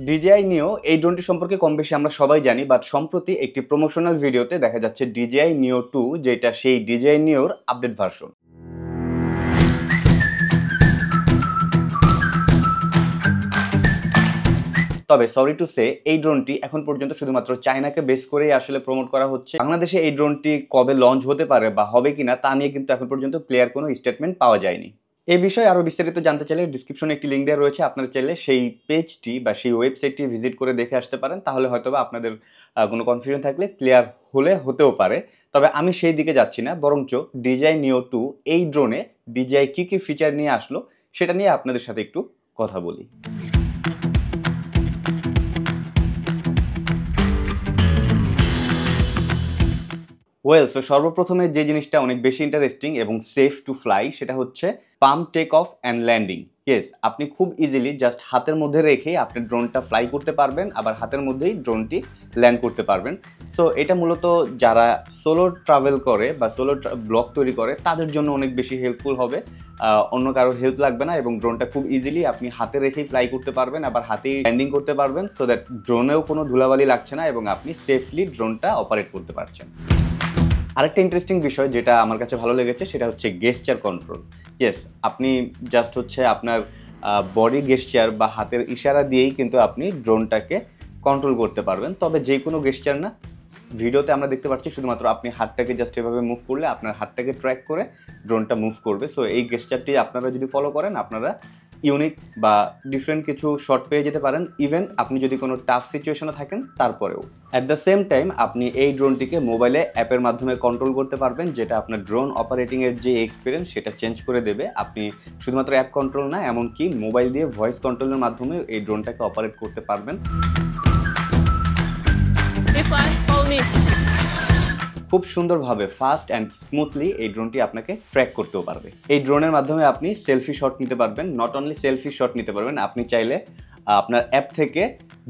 DJI Neo এই ড্রোনটি সম্পর্কে কম বেশি আমরা সবাই জানি, বাট সম্প্রতি একটি প্রমোশনাল ভিডিওতে দেখা যাচ্ছে DJI Neo 2, যেটা সেই DJI Neo এর আপডেট ভার্সন। তবে সরি টু সে, এই ড্রোনটি এখন পর্যন্ত শুধুমাত্র চায়নাকে বেস করেই আসলে প্রমোট করা হচ্ছে। বাংলাদেশে এই ড্রোনটি কবে লঞ্চ হতে পারে বা হবে কিনা তা নিয়ে কিন্তু এখন পর্যন্ত ক্লিয়ার কোনো স্টেটমেন্ট পাওয়া যায়নি। এই বিষয়ে আরও বিস্তারিত জানতে চাইলে ডিসক্রিপশনে একটি লিঙ্ক দেওয়া রয়েছে, আপনারা চাইলে সেই পেজটি বা সেই ওয়েবসাইটটি ভিজিট করে দেখে আসতে পারেন। তাহলে হয়তোবা আপনাদের কোনো কনফিউশন থাকলে ক্লিয়ার হতেও পারে। তবে আমি সেই দিকে যাচ্ছি না, বরঞ্চ DJI Neo 2 এই ড্রোনে DJI কী কী ফিচার নিয়ে আসলো সেটা নিয়ে আপনাদের সাথে একটু কথা বলি। সো সর্বপ্রথমে যে জিনিসটা অনেক বেশি ইন্টারেস্টিং এবং সেফ টু ফ্লাই সেটা হচ্ছে pump take off and landing. Yes, আপনি খুব ইজিলি জাস্ট হাতের মধ্যে রেখেই আপনি ড্রোনটা ফ্লাই করতে পারবেন, আবার হাতের মধ্যেই ড্রোনটি ল্যান্ড করতে পারবেন। সো এটা মূলত যারা সোলো ট্রাভেল করে বা সোলো ব্লগ তৈরি করে তাদের জন্য অনেক বেশি হেল্পফুল হবে। অন্য কারোর হেল্প লাগবে না এবং ড্রোনটা খুব ইজিলি আপনি হাতে রেখেই ফ্লাই করতে পারবেন, আবার হাতেই ল্যান্ডিং করতে পারবেন, সো দ্যাট ড্রোনেও কোনো ধুলাবালি লাগছে না এবং আপনি সেফলি ড্রোনটা অপারেট করতে পারছেন। আরেকটা ইন্টারেস্টিং বিষয় যেটা আমার কাছে ভালো লেগেছে সেটা হচ্ছে গেস্টার কন্ট্রোল। ইয়েস, আপনি জাস্ট হচ্ছে আপনার বডি গেস্টার বা হাতের ইশারা দিয়েই কিন্তু আপনি ড্রোনটাকে কন্ট্রোল করতে পারবেন। তবে যে কোনো গেস্টার না, ভিডিওতে আমরা দেখতে পাচ্ছি শুধুমাত্র আপনি হাতটাকে জাস্ট এভাবে মুভ করলে আপনার হাতটাকে ট্র্যাক করে ড্রোনটা মুভ করবে। সো এই গেস্টারটি আপনারা যদি ফলো করেন আপনারা ইউনিক বা ডিফারেন্ট কিছু শট পেয়ে যেতে পারেন, ইভেন আপনি যদি কোনো টাফ সিচুয়েশনে থাকেন তারপরেও। অ্যাট দ্য সেম টাইম আপনি এই ড্রোনটিকে মোবাইলে অ্যাপের মাধ্যমে কন্ট্রোল করতে পারবেন, যেটা আপনার ড্রোন অপারেটিংয়ের যে এক্সপিরিয়েন্স সেটা চেঞ্জ করে দেবে। আপনি শুধুমাত্র অ্যাপ কন্ট্রোল না, এমনকি মোবাইল দিয়ে ভয়েস কন্ট্রোলের মাধ্যমে এই ড্রোনটাকে অপারেট করতে পারবেন। খুব সুন্দরভাবে ফাস্ট অ্যান্ড স্মুথলি এই ড্রোনটি আপনাকে ট্র্যাক করতেও পারবে। এই ড্রোনের মাধ্যমে আপনি সেলফি শট নিতে পারবেন। নট অনলি সেলফি শট নিতে পারবেন, আপনি চাইলে আপনার অ্যাপ থেকে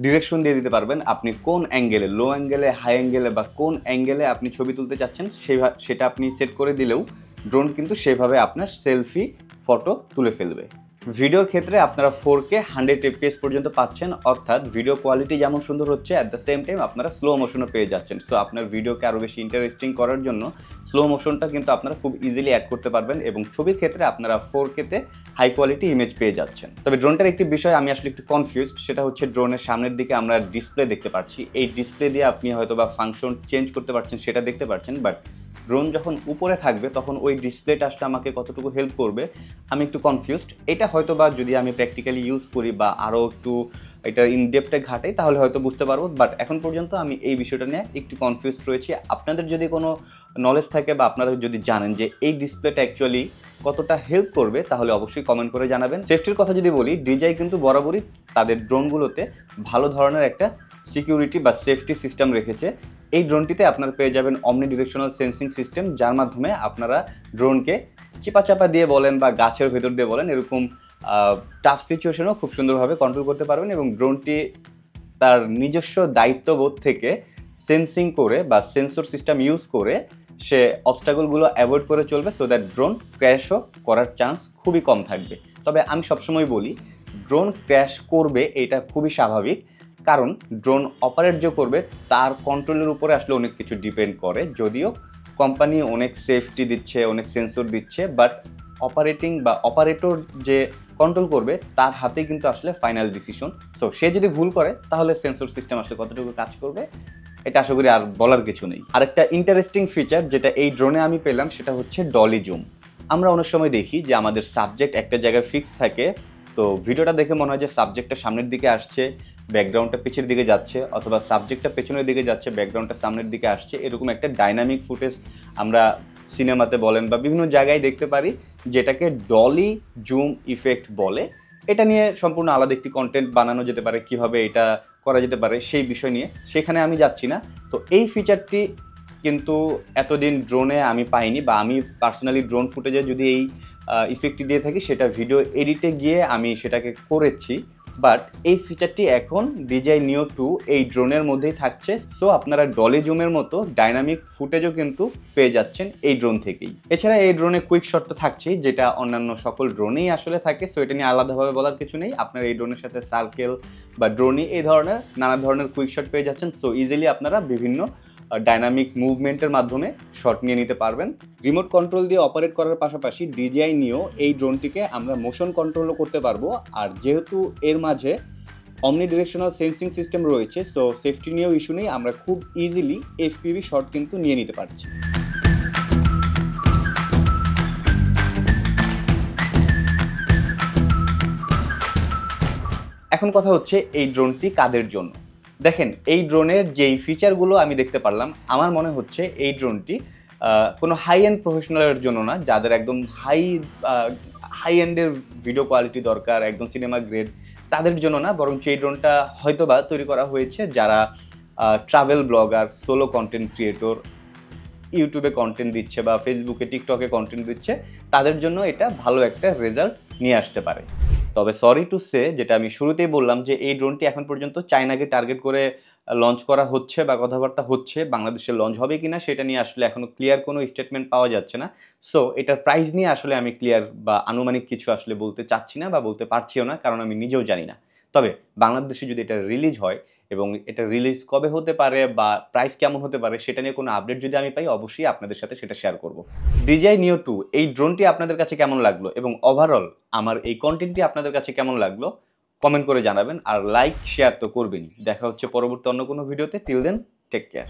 ডিরেকশন দিয়ে দিতে পারবেন আপনি কোন অ্যাঙ্গেলে, লো অ্যাঙ্গেলে, হাই অ্যাঙ্গেলে বা কোন অ্যাঙ্গেলে আপনি ছবি তুলতে চাচ্ছেন সেটা আপনি সেট করে দিলেও ড্রোন কিন্তু সেভাবে আপনার সেলফি ফটো তুলে ফেলবে। ভিডিওর ক্ষেত্রে আপনারা 4K 100 fps পর্যন্ত পাচ্ছেন, অর্থাৎ ভিডিও কোয়ালিটি যেমন সুন্দর হচ্ছে অ্যাট দ্য সেম টাইম আপনারা স্লো মোশনও পেয়ে যাচ্ছেন। সো আপনার ভিডিওকে আরও বেশি ইন্টারেস্টিং করার জন্য স্লো মোশনটা কিন্তু আপনারা খুব ইজিলি অ্যাড করতে পারবেন এবং ছবির ক্ষেত্রে আপনারা 4K-তে হাই কোয়ালিটি ইমেজ পেয়ে যাচ্ছেন। তবে ড্রোনটার একটি বিষয় আমি আসলে একটু কনফিউজড, সেটা হচ্ছে ড্রোনের সামনের দিকে আমরা ডিসপ্লে দেখতে পাচ্ছি। এই ডিসপ্লে দিয়ে আপনি হয়তো বা ফাংশন চেঞ্জ করতে পারছেন, সেটা দেখতে পাচ্ছেন, বাট ড্রোন যখন উপরে থাকবে তখন ওই ডিসপ্লেটা আসলে আমাকে কতটুকু হেল্প করবে আমি একটু কনফিউজড। এটা হয়তো বা যদি আমি প্র্যাকটিক্যালি ইউজ করি বা আরও একটু এটা ইনডেপথে ঘাটাই তাহলে হয়তো বুঝতে পারবো, বাট এখন পর্যন্ত আমি এই বিষয়টা নিয়ে একটু কনফিউজড রয়েছি। আপনাদের যদি কোনো নলেজ থাকে বা আপনারা যদি জানেন যে এই ডিসপ্লেটা অ্যাকচুয়ালি কতটা হেল্প করবে তাহলে অবশ্যই কমেন্ট করে জানাবেন। সেফটির কথা যদি বলি, DJI কিন্তু বরাবরই তাদের ড্রোনগুলোতে ভালো ধরনের একটা সিকিউরিটি বা সেফটি সিস্টেম রেখেছে। এই ড্রোনটিতে আপনারা পেয়ে যাবেন অমনি ডিরেকশনাল সেন্সিং সিস্টেম, যার মাধ্যমে আপনারা ড্রোনকে চিপা দিয়ে বলেন বা গাছের ভেতর দিয়ে বলেন এরকম টাফ সিচুয়েশনও খুব সুন্দরভাবে কন্ট্রোল করতে পারবেন এবং ড্রোনটি তার নিজস্ব দায়িত্ববোধ থেকে সেন্সিং করে বা সেন্সর সিস্টেম ইউজ করে সে অবস্টাকলগুলো অ্যাভয়েড করে চলবে, সো দ্যাট ড্রোন ক্র্যাশও করার চান্স খুবই কম থাকবে। তবে আমি সবসময় বলি ড্রোন ক্র্যাশ করবে এটা খুবই স্বাভাবিক, কারণ ড্রোন অপারেট যে করবে তার কন্ট্রোলের উপরে আসলে অনেক কিছু ডিপেন্ড করে। যদিও কোম্পানি অনেক সেফটি দিচ্ছে, অনেক সেন্সর দিচ্ছে, বাট অপারেটিং বা অপারেটর যে কন্ট্রোল করবে তার হাতেই কিন্তু আসলে ফাইনাল ডিসিশন। সো সে যদি ভুল করে তাহলে সেন্সর সিস্টেম আসলে কতটুকু কাজ করবে এটা আশা করি আর বলার কিছু নেই। আরেকটা ইন্টারেস্টিং ফিচার যেটা এই ড্রোনে আমি পেলাম সেটা হচ্ছে ডলি জুম। আমরা অনেক সময় দেখি যে আমাদের সাবজেক্ট একটা জায়গায় ফিক্স থাকে, তো ভিডিওটা দেখে মনে হয় যে সাবজেক্টটা সামনের দিকে আসছে, ব্যাকগ্রাউন্ডটা পেছনের দিকে যাচ্ছে, অথবা সাবজেক্টটা পেছনের দিকে যাচ্ছে, ব্যাকগ্রাউন্ডটা সামনের দিকে আসছে। এরকম একটা ডাইনামিক ফুটেজ আমরা সিনেমাতে বলেন বা বিভিন্ন জায়গায় দেখতে পারি, যেটাকে ডলি জুম ইফেক্ট বলে। এটা নিয়ে সম্পূর্ণ আলাদা একটি কন্টেন্ট বানানো যেতে পারে, কিভাবে এটা করা যেতে পারে সেই বিষয় নিয়ে, সেখানে আমি যাচ্ছি না। তো এই ফিচারটি কিন্তু এতদিন ড্রোনে আমি পাইনি, বা আমি পার্সোনালি ড্রোন ফুটেজে যদি এই ইফেক্টটি দিয়ে থাকি সেটা ভিডিও এডিটে গিয়ে আমি সেটাকে করেছি, বাট এই ফিচারটি এখন DJI Neo 2 এই ড্রোনের মধ্যেই থাকছে। সো আপনারা ডলি জুমের মতো ডাইনামিক ফুটেজও কিন্তু পেয়ে যাচ্ছেন এই ড্রোন থেকেই। এছাড়া এই ড্রোনে কুইক শট তো থাকছেই, যেটা অন্যান্য সকল ড্রোনেই আসলে থাকে। সো এটা নিয়ে আলাদাভাবে বলার কিছু নেই। আপনারা এই ড্রোনের সাথে সার্কেল বা ড্রোনি এই ধরনের নানা ধরনের কুইক শট পেয়ে যাচ্ছেন। সো ইজিলি আপনারা বিভিন্ন ডাইনামিক মুভমেন্টের মাধ্যমে শট নিয়ে নিতে পারবেন। রিমোট কন্ট্রোল দিয়ে অপারেট করার পাশাপাশি DJI Neo এই ড্রোনটিকে আমরা মোশন কন্ট্রোলও করতে পারবো। আর যেহেতু এর মাঝে অমনি ডিরেকশনাল সেন্সিং সিস্টেম রয়েছে, সো সেফটি নিয়েও ইস্যু নেই, আমরা খুব ইজিলি FPV শট কিন্তু নিয়ে নিতে পারছি। এখন কথা হচ্ছে এই ড্রোনটি কাদের জন্য। দেখেন, এই ড্রোনের যেই ফিচারগুলো আমি দেখতে পারলাম, আমার মনে হচ্ছে এই ড্রোনটি কোনো হাই এন্ড প্রফেশনালের জন্য না, যাদের একদম হাই এন্ডের ভিডিও কোয়ালিটি দরকার, একদম সিনেমা গ্রেড, তাদের জন্য না, বরং এই ড্রোনটা হয়তোবা তৈরি করা হয়েছে যারা travel blogger, solo content creator, ইউটিউবে কন্টেন্ট দিচ্ছে বা ফেসবুকে টিকটকে কন্টেন্ট দিচ্ছে, তাদের জন্য এটা ভালো একটা রেজাল্ট নিয়ে আসতে পারে। তবে সরি টু সে, যেটা আমি শুরুতেই বললাম যে এই ড্রোনটি এখন পর্যন্ত চায়নাকে টার্গেট করে লঞ্চ করা হচ্ছে বা কথাবার্তা হচ্ছে, বাংলাদেশে লঞ্চ হবে কিনা সেটা নিয়ে আসলে এখনো ক্লিয়ার কোনো স্টেটমেন্ট পাওয়া যাচ্ছে না। সো এটার প্রাইস নিয়ে আসলে আমি ক্লিয়ার বা আনুমানিক কিছু আসলে বলতে চাচ্ছি না বা বলতে পারছিও না, কারণ আমি নিজেও জানি না। তবে বাংলাদেশে যদি এটা রিলিজ হয় এবং এটা রিলিজ কবে হতে পারে বা প্রাইস কেমন হতে পারে সেটা নিয়ে কোনো আপডেট যদি আমি পাই, অবশ্যই আপনাদের সাথে সেটা শেয়ার করব। DJI Neo 2 এই ড্রোনটি আপনাদের কাছে কেমন লাগলো এবং ওভারঅল আমার এই কন্টেন্টটি আপনাদের কাছে কেমন লাগলো কমেন্ট করে জানাবেন। আর লাইক শেয়ার তো করবেনই। দেখা হচ্ছে পরবর্তী অন্য কোনো ভিডিওতে। Till then, take care.